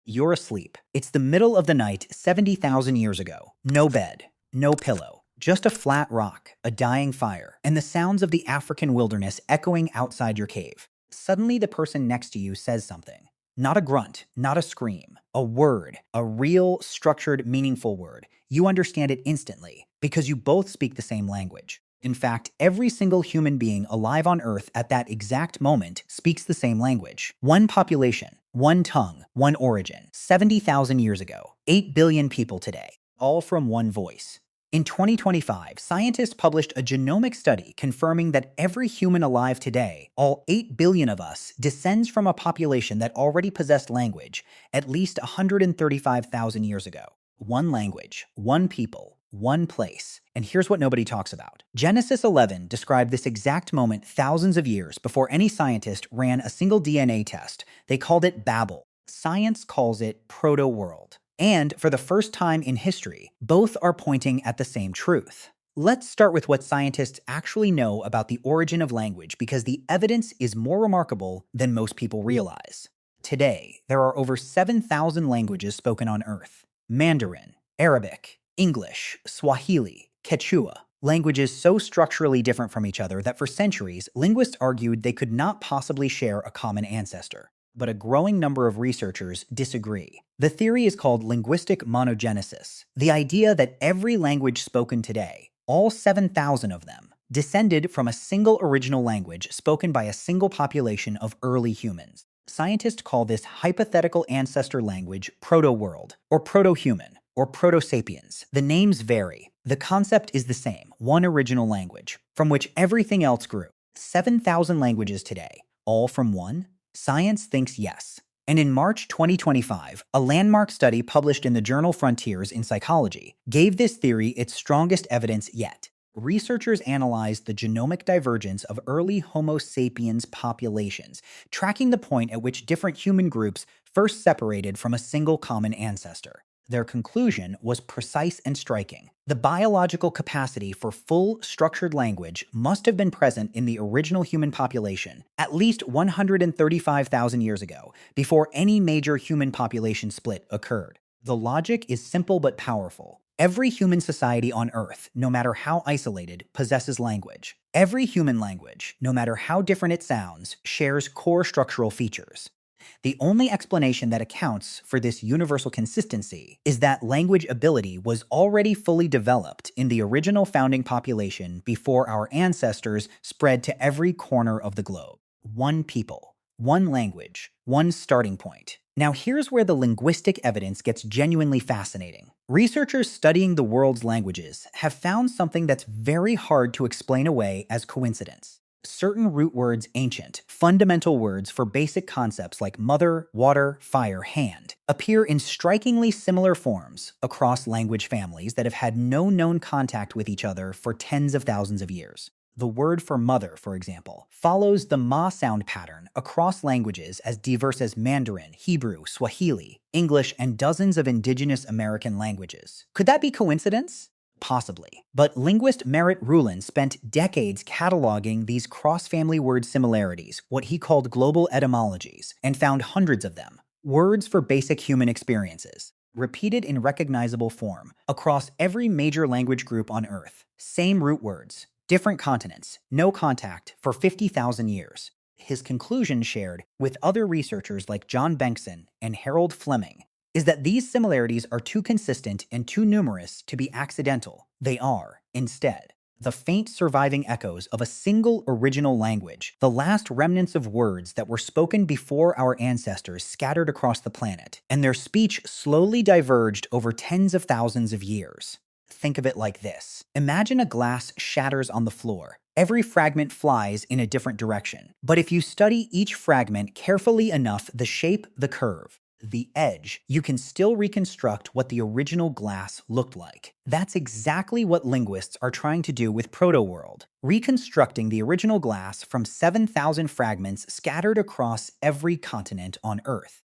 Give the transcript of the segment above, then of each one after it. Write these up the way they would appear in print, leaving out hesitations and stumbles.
You're asleep. It's the middle of the night 70,000 years ago. No bed, no pillow, just a flat rock, a dying fire, and the sounds of the African wilderness echoing outside your cave. Suddenly, the person next to you says something. Not a grunt, not a scream, a word, a real, structured, meaningful word. You understand it instantly because you both speak the same language. In fact, every single human being alive on Earth at that exact moment speaks the same language. One population, one tongue, one origin. 70,000 years ago, 8 billion people today, all from one voice. In 2025, scientists published a genomic study confirming that every human alive today, all 8 billion of us, descends from a population that already possessed language at least 135,000 years ago. One language, one people, one place. And here's what nobody talks about. Genesis 11 described this exact moment thousands of years before any scientist ran a single DNA test. They called it Babel. Science calls it proto-world. And for the first time in history, both are pointing at the same truth. Let's start with what scientists actually know about the origin of language because the evidence is more remarkable than most people realize. Today, there are over 7,000 languages spoken on Earth. Mandarin, Arabic, English, Swahili, Quechua, languages so structurally different from each other that for centuries, linguists argued they could not possibly share a common ancestor. But a growing number of researchers disagree. The theory is called linguistic monogenesis, the idea that every language spoken today, all 7,000 of them, descended from a single original language spoken by a single population of early humans. Scientists call this hypothetical ancestor language proto-world, or proto-human, or proto-sapiens. The names vary. The concept is the same, one original language, from which everything else grew. 7,000 languages today, all from one? Science thinks yes. And in March 2025, a landmark study published in the journal Frontiers in Psychology gave this theory its strongest evidence yet. Researchers analyzed the genomic divergence of early Homo sapiens populations, tracking the point at which different human groups first separated from a single common ancestor. Their conclusion was precise and striking. The biological capacity for full, structured language must have been present in the original human population at least 135,000 years ago, before any major human population split occurred. The logic is simple but powerful. Every human society on Earth, no matter how isolated, possesses language. Every human language, no matter how different it sounds, shares core structural features. The only explanation that accounts for this universal consistency is that language ability was already fully developed in the original founding population before our ancestors spread to every corner of the globe. One people, one language, one starting point. Now here's where the linguistic evidence gets genuinely fascinating. Researchers studying the world's languages have found something that's very hard to explain away as coincidence. Certain root words, ancient, fundamental words for basic concepts like mother, water, fire, hand, appear in strikingly similar forms across language families that have had no known contact with each other for tens of thousands of years. The word for mother, for example, follows the ma sound pattern across languages as diverse as Mandarin, Hebrew, Swahili, English, and dozens of indigenous American languages. Could that be coincidence? Possibly. But linguist Merritt Rulin spent decades cataloging these cross-family word similarities, what he called global etymologies, and found hundreds of them. Words for basic human experiences, repeated in recognizable form, across every major language group on Earth. Same root words, different continents, no contact for 50,000 years. His conclusion, shared with other researchers like John Bengtson and Harold Fleming, is that these similarities are too consistent and too numerous to be accidental. They are, instead, the faint surviving echoes of a single original language, the last remnants of words that were spoken before our ancestors scattered across the planet, and their speech slowly diverged over tens of thousands of years. Think of it like this. Imagine a glass shatters on the floor. Every fragment flies in a different direction. But if you study each fragment carefully enough, the shape, the curve, the edge, you can still reconstruct what the original glass looked like. That's exactly what linguists are trying to do with proto-world, reconstructing the original glass from 7,000 fragments scattered across every continent on Earth.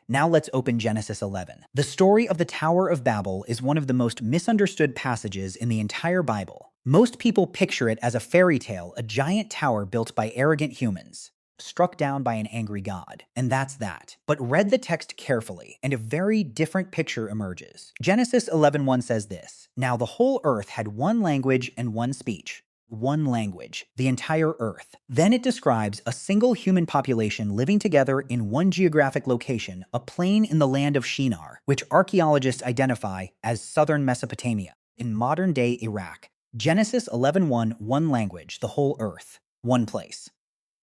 Now let's open Genesis 11. The story of the Tower of Babel is one of the most misunderstood passages in the entire Bible. Most people picture it as a fairy tale, a giant tower built by arrogant humans. struck down by an angry god. And that's that. But read the text carefully, and a very different picture emerges. Genesis 11:1 says this: "Now the whole earth had one language and one speech." One language, the entire earth. Then it describes a single human population living together in one geographic location, a plain in the land of Shinar, which archaeologists identify as southern Mesopotamia, in modern-day Iraq. Genesis 11:1, one language, the whole earth, one place.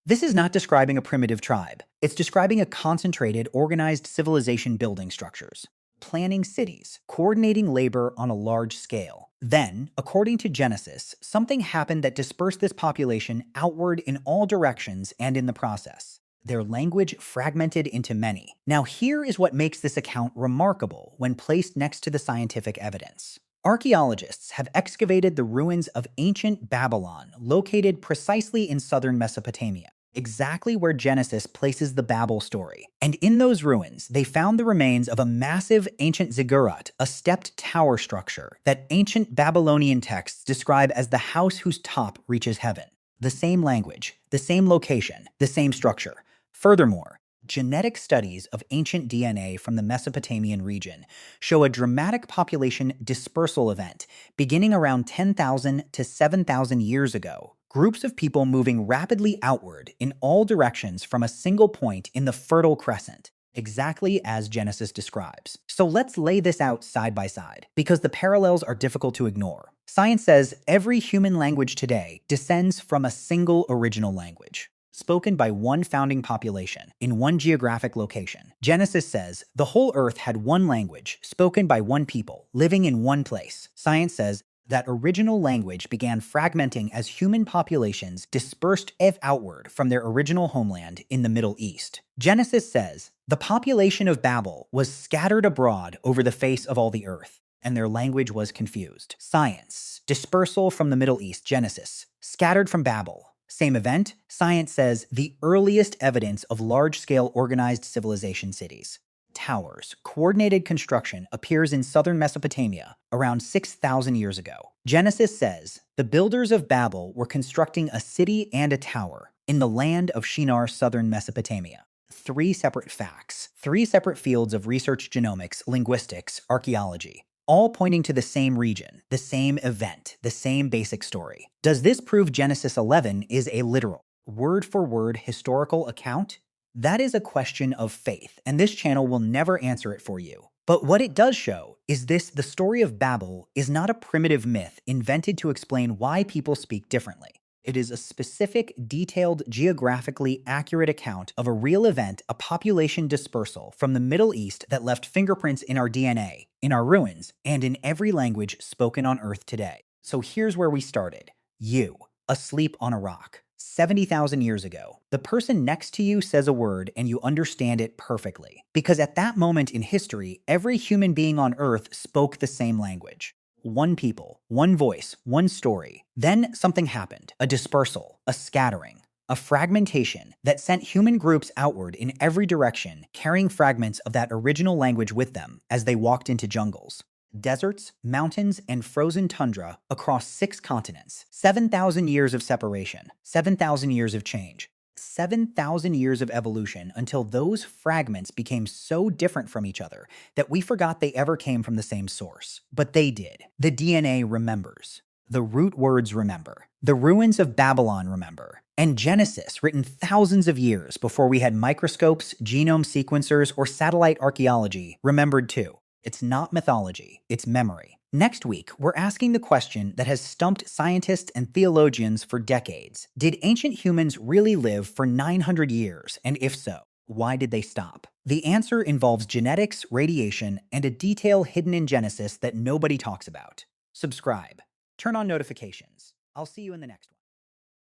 This is not describing a primitive tribe. It's describing a concentrated, organized civilization building structures, planning cities, coordinating labor on a large scale. Then, according to Genesis, something happened that dispersed this population outward in all directions, and in the process, their language fragmented into many. Now, here is what makes this account remarkable when placed next to the scientific evidence. Archaeologists have excavated the ruins of ancient Babylon, located precisely in southern Mesopotamia, exactly where Genesis places the Babel story. And in those ruins, they found the remains of a massive ancient ziggurat, a stepped tower structure that ancient Babylonian texts describe as the house whose top reaches heaven. The same language, the same location, the same structure. Furthermore, genetic studies of ancient DNA from the Mesopotamian region show a dramatic population dispersal event beginning around 10,000 to 7,000 years ago. Groups of people moving rapidly outward in all directions from a single point in the Fertile Crescent, exactly as Genesis describes. So let's lay this out side by side, because the parallels are difficult to ignore. Science says every human language today descends from a single original language, spoken by one founding population in one geographic location. Genesis says the whole earth had one language, spoken by one people, living in one place. Science says that original language began fragmenting as human populations dispersed outward from their original homeland in the Middle East. Genesis says the population of Babel was scattered abroad over the face of all the earth, and their language was confused. Science, dispersal from the Middle East. Genesis, scattered from Babel. Same event. Science says the earliest evidence of large-scale organized civilization cities. Towers, coordinated construction appears in southern Mesopotamia around 6,000 years ago. Genesis says the builders of Babel were constructing a city and a tower in the land of Shinar, southern Mesopotamia. Three separate facts, three separate fields of research: genomics, linguistics, archaeology, all pointing to the same region, the same event, the same basic story. Does this prove Genesis 11 is a literal, word-for-word historical account? That is a question of faith, and this channel will never answer it for you. But what it does show is this: the story of Babel is not a primitive myth invented to explain why people speak differently. It is a specific, detailed, geographically accurate account of a real event, a population dispersal from the Middle East that left fingerprints in our DNA, in our ruins, and in every language spoken on Earth today. So here's where we started. You, asleep on a rock. 70,000 years ago, the person next to you says a word and you understand it perfectly. Because at that moment in history, every human being on Earth spoke the same language. One people, one voice, one story. Then something happened. A dispersal, a scattering, a fragmentation that sent human groups outward in every direction, carrying fragments of that original language with them as they walked into jungles, deserts, mountains, and frozen tundra across 6 continents. 7,000 years of separation, 7,000 years of change, 7,000 years of evolution, until those fragments became so different from each other that we forgot they ever came from the same source. But they did. The DNA remembers. The root words remember. The ruins of Babylon remember. And Genesis, written thousands of years before we had microscopes, genome sequencers, or satellite archaeology, remembered too. It's not mythology, it's memory. Next week, we're asking the question that has stumped scientists and theologians for decades. Did ancient humans really live for 900 years? And if so, why did they stop? The answer involves genetics, radiation, and a detail hidden in Genesis that nobody talks about. Subscribe. Turn on notifications. I'll see you in the next one.